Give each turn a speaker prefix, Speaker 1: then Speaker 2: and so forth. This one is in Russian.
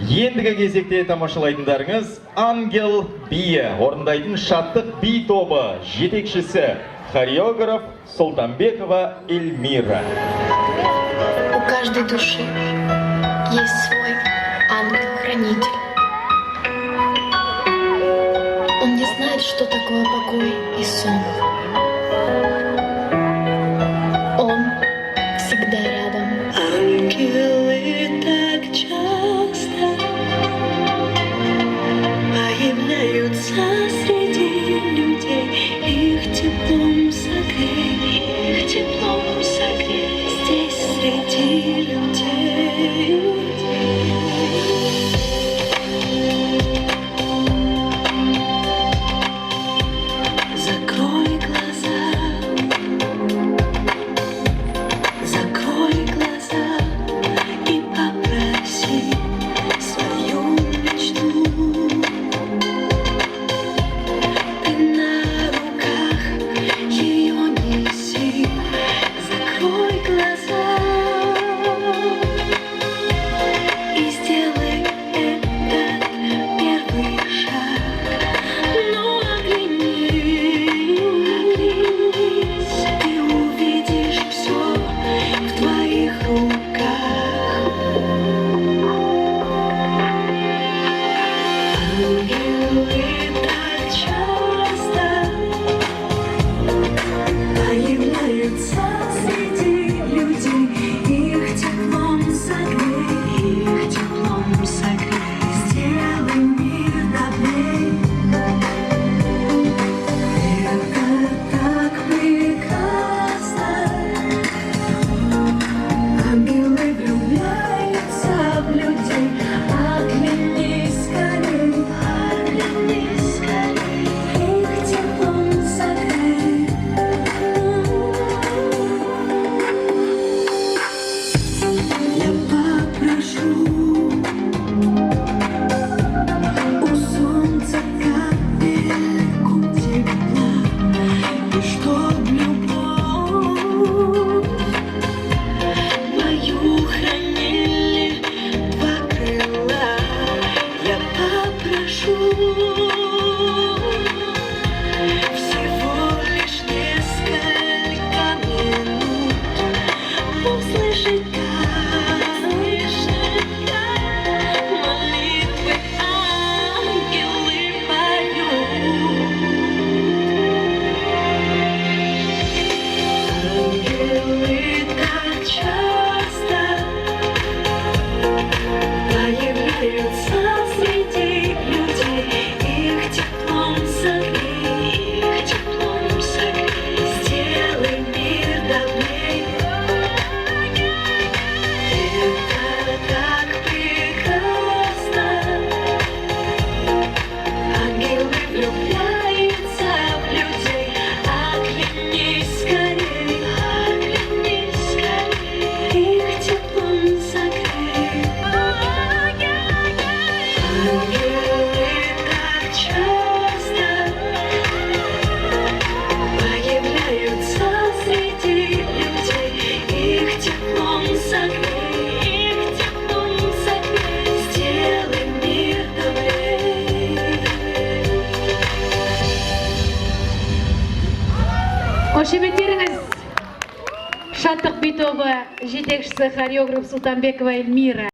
Speaker 1: Ендігі кезекте тамашалайтындарыңыз Ангел биі орындайтын шаттық би тобы жетекшісі хореограф Султанбекова Эльмира.
Speaker 2: У каждой души есть свой ангел-хранитель. Он не знает, что такое покой и сон. Он всегда рядом. Ангелы так часто появляются среди людей. Их теплом согрей, здесь среди людей. Закрой глаза и попроси свою мечту. Ты на руках ее неси. Закрой глаза и сделай этот первый шаг. Но оглянись, ты увидишь все в твоих руках. Ангелы так часто появляются среди людей. Их теплом согрей, сделай мир добрей. Это так прекрасно. Ангелы влюбляются в людей. Оглянись скорей, их теплом согрей. Я попрошу у солнца капельку тепла, и чтоб любовь мою хранили два крыла. Я попрошу всего лишь несколько минут услышать молитвы ангелы поют. Ангелы так часто появляются среди людей. Их теплом согрей, сделай мир добрей. Это так прекрасно. Ангелы влюбляются в людей. Оглянись скорей, их теплом согрей. Ангелы так часто появляются среди людей. Их теплом согрей, сделай мир добрей.
Speaker 3: Қошеметтеріңіз шаттық би тобы жетекшісі хореограф Султанбекова Эльмира.